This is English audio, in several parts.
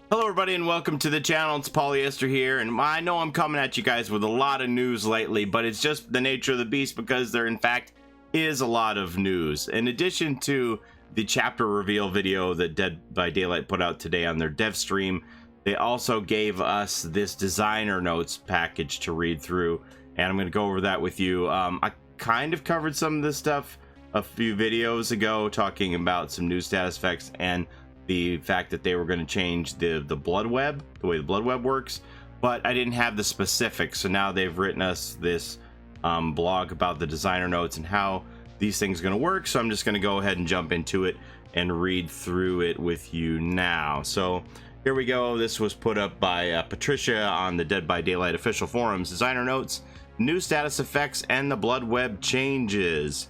Hello everybody and welcome to the channel. It's Paulie, Esther here, and I know I'm coming at you guys with a lot of news lately, but it's just the nature of the beast because there in fact is a lot of news. In addition to the chapter reveal video that Dead by Daylight put out today on their dev stream, they also gave us this designer notes package to read through, and I'm going to go over that with you. I kind of covered some of this stuff a few videos ago, talking about some new status effects and the fact that they were going to change the blood web, the way the blood web works, but I didn't have the specifics. So now they've written us this blog about the designer notes and how these things are going to work. So I'm just going to go ahead and jump into it and read through it with you now. So here we go. This was put up by Patricia on the Dead by Daylight official forums. Designer notes, new status effects, and the blood web changes.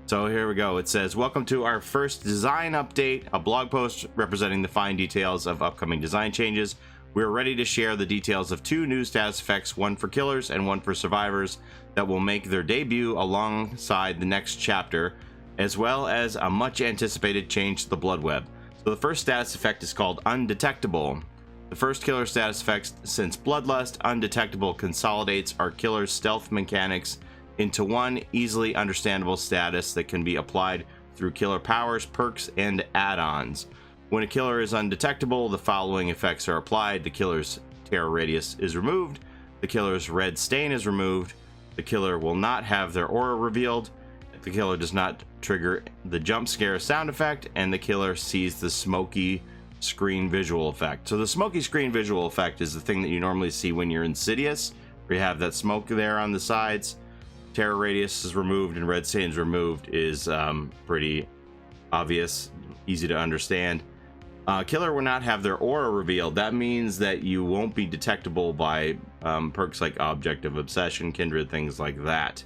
So here we go. It says, welcome to our first design update, a blog post representing the fine details of upcoming design changes. We're ready to share the details of two new status effects, one for killers and one for survivors, that will make their debut alongside the next chapter, as well as a much anticipated change to the blood web. So the first status effect is called Undetectable. The first killer status effect since Bloodlust, Undetectable consolidates our killer's stealth mechanics into one easily understandable status that can be applied through killer powers, perks, and add-ons. When a killer is undetectable, the following effects are applied. The killer's terror radius is removed, the killer's red stain is removed, the killer will not have their aura revealed, the killer does not trigger the jump scare sound effect, and the killer sees the smoky screen visual effect. So the smoky screen visual effect is the thing that you normally see when you're Insidious, where you have that smoke there on the sides. Terror radius is removed and red stain is removed is pretty obvious, easy to understand. Killer will not have their aura revealed. That means that you won't be detectable by perks like Object of Obsession, Kindred, things like that.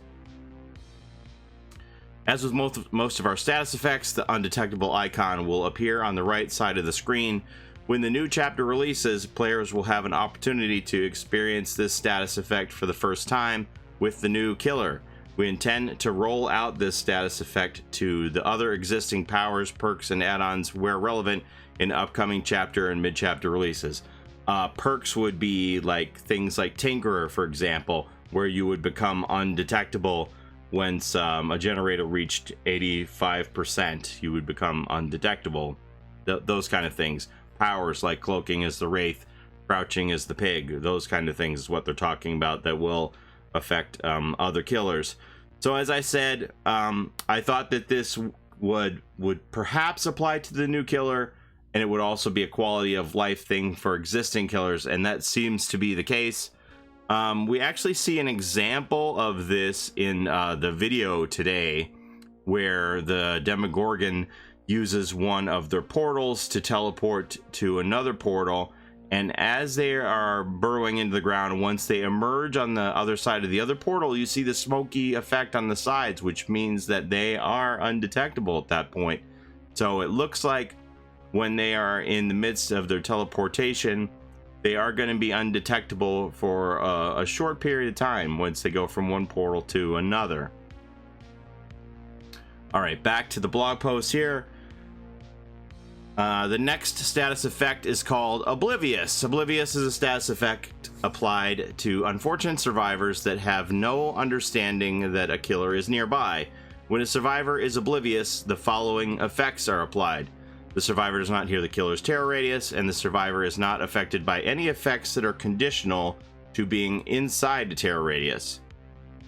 As with most of our status effects, the undetectable icon will appear on the right side of the screen. When the new chapter releases, players will have an opportunity to experience this status effect for the first time with the new killer. We intend to roll out this status effect to the other existing powers, perks, and add-ons where relevant in upcoming chapter and mid-chapter releases. Perks would be like things like Tinkerer, for example, where you would become undetectable once a generator reached 85%. You would become undetectable. Those kind of things. Powers like Cloaking as the Wraith, Crouching as the Pig, those kind of things is what they're talking about that will affect other killers. So as I said, I thought that this would perhaps apply to the new killer, and it would also be a quality of life thing for existing killers, and that seems to be the case. We actually see an example of this in the video today, where the Demogorgon uses one of their portals to teleport to another portal, and as they are burrowing into the ground, once they emerge on the other side of the other portal, you see the smoky effect on the sides, which means that they are undetectable at that point. So it looks like when they are in the midst of their teleportation, they are going to be undetectable for a short period of time once they go from one portal to another. All right, back to the blog post here. The next status effect is called Oblivious. Oblivious is a status effect applied to unfortunate survivors that have no understanding that a killer is nearby. When a survivor is oblivious, the following effects are applied. The survivor does not hear the killer's terror radius, and the survivor is not affected by any effects that are conditional to being inside the terror radius.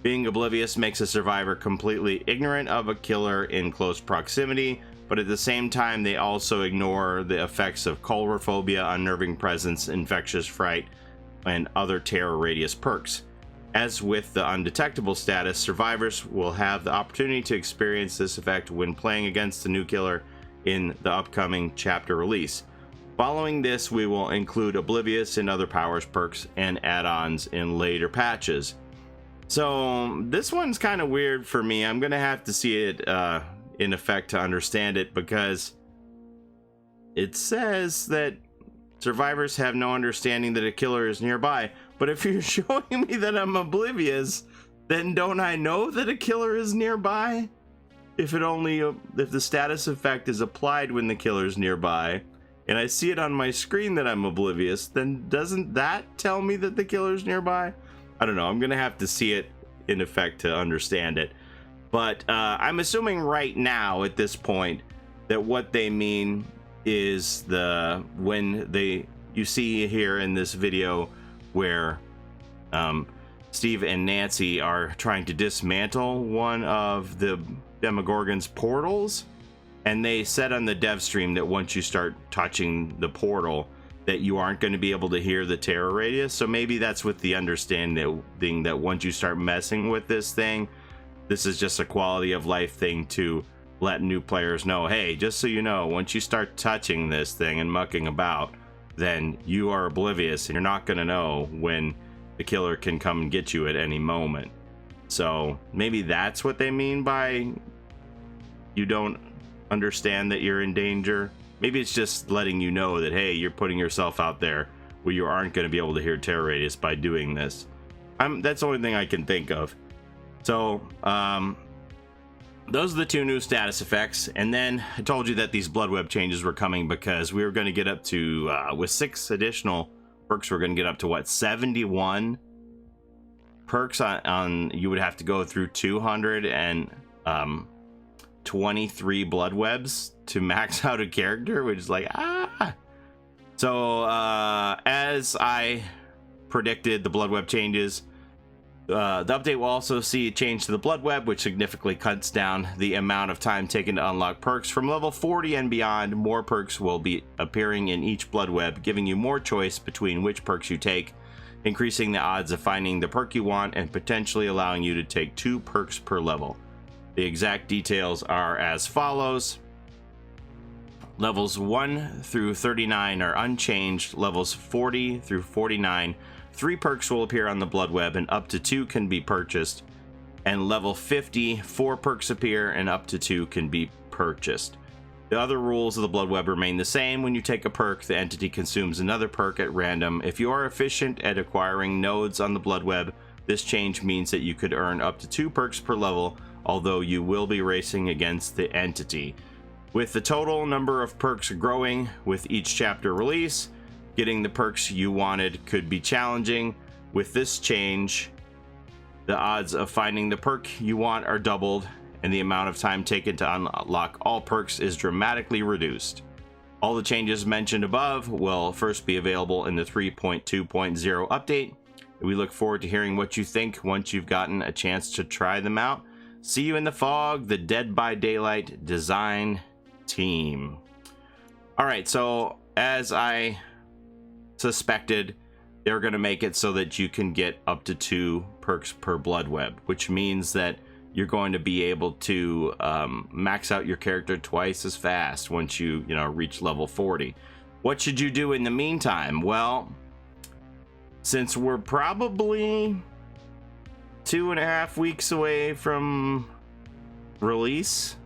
Being oblivious makes a survivor completely ignorant of a killer in close proximity, but at the same time they also ignore the effects of coulrophobia, unnerving presence, infectious fright, and other terror radius perks. As with the undetectable status, survivors will have the opportunity to experience this effect when playing against the new killer in the upcoming chapter release. Following this, we will include Oblivious and other powers, perks, and add-ons in later patches. So this one's kind of weird for me. I'm gonna have to see it in effect to understand it, because it says that survivors have no understanding that a killer is nearby. But if you're showing me that I'm oblivious, then don't I know that a killer is nearby? If the status effect is applied when the killer's nearby, and I see it on my screen that I'm oblivious, then doesn't that tell me that the killer's nearby? I don't know. I'm going to have to see it in effect to understand it. But I'm assuming right now at this point that what they mean is you see here in this video where Steve and Nancy are trying to dismantle one of the Demogorgon's portals, and they said on the dev stream that once you start touching the portal that you aren't going to be able to hear the terror radius. So maybe that's with the understanding that once you start messing with this thing, this is just a quality of life thing to let new players know, hey, just so you know, once you start touching this thing and mucking about, then you are oblivious and you're not going to know when the killer can come and get you at any moment. So maybe that's what they mean by you don't understand that you're in danger. Maybe it's just letting you know that, hey, you're putting yourself out there where you aren't going to be able to hear terror radius by doing this. That's the only thing I can think of. So those are the two new status effects. And then I told you that these bloodweb changes were coming because we were going to get up to with 6 additional perks, we're going to get up to what, 71 perks on you would have to go through 223 bloodwebs to max out a character, which is like so as I predicted, the bloodweb changes. The update will also see a change to the bloodweb, which significantly cuts down the amount of time taken to unlock perks. From level 40 and beyond, more perks will be appearing in each bloodweb, giving you more choice between which perks you take, increasing the odds of finding the perk you want and potentially allowing you to take 2 perks per level. The exact details are as follows. Levels 1 through 39 are unchanged. Levels 40 through 49, 3 perks will appear on the bloodweb and up to 2 can be purchased. And level 50, 4 perks appear and up to 2 can be purchased. The other rules of the bloodweb remain the same. When you take a perk, the entity consumes another perk at random. If you are efficient at acquiring nodes on the bloodweb, this change means that you could earn up to 2 perks per level, although you will be racing against the entity. With the total number of perks growing with each chapter release, getting the perks you wanted could be challenging. With this change, the odds of finding the perk you want are doubled, and the amount of time taken to unlock all perks is dramatically reduced. All the changes mentioned above will first be available in the 3.2.0 update. We look forward to hearing what you think once you've gotten a chance to try them out. See you in the fog, the Dead by Daylight design team. All right, so as I suspected, they're going to make it so that you can get up to 2 perks per bloodweb, which means that you're going to be able to max out your character twice as fast once you reach level 40. What should you do in the meantime? Well, since we're probably 2.5 weeks away from release,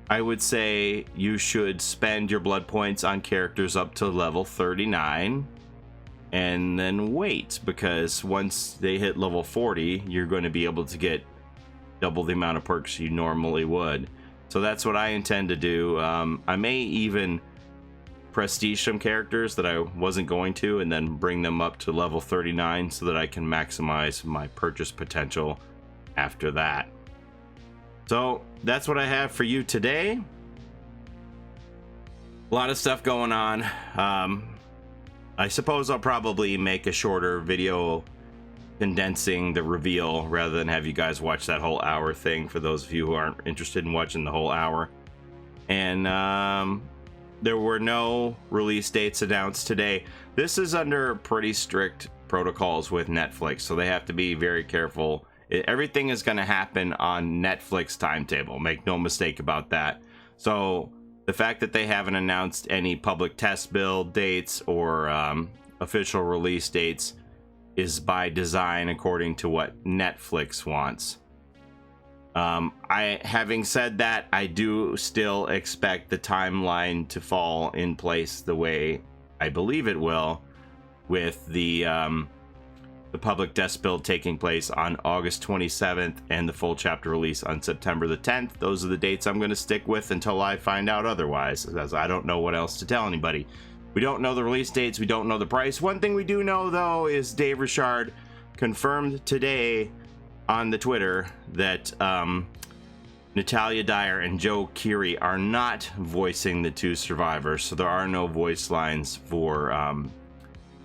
I would say you should spend your blood points on characters up to level 39 and then wait, because once they hit level 40, you're going to be able to get double the amount of perks you normally would. So that's what I intend to do. I may even prestige some characters that I wasn't going to and then bring them up to level 39 so that I can maximize my purchase potential after that. So that's what I have for you today. A lot of stuff going on. I suppose I'll probably make a shorter video condensing the reveal rather than have you guys watch that whole hour thing, for those of you who aren't interested in watching the whole hour. And there were no release dates announced today. This is under pretty strict protocols with Netflix, so they have to be very careful. Everything is going to happen on Netflix timetable, make no mistake about that. So the fact that they haven't announced any public test build dates or official release dates is by design, according to what Netflix wants. Having said that, I do still expect the timeline to fall in place the way I believe it will, with the the public desk build taking place on August 27th and the full chapter release on September the 10th. Those are the dates I'm going to stick with until I find out otherwise, as I don't know what else to tell anybody. We don't know the release dates, we don't know the price. One thing we do know, though, is Dave Richard confirmed today on the Twitter that Natalia Dyer and Joe Keery are not voicing the two survivors, so there are no voice lines for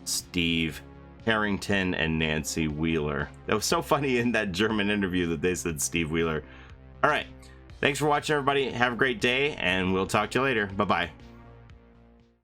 Steve Harrington and Nancy Wheeler. That was so funny in that German interview that they said Steve Wheeler. All right, thanks for watching, everybody. Have a great day, and we'll talk to you later. Bye-bye.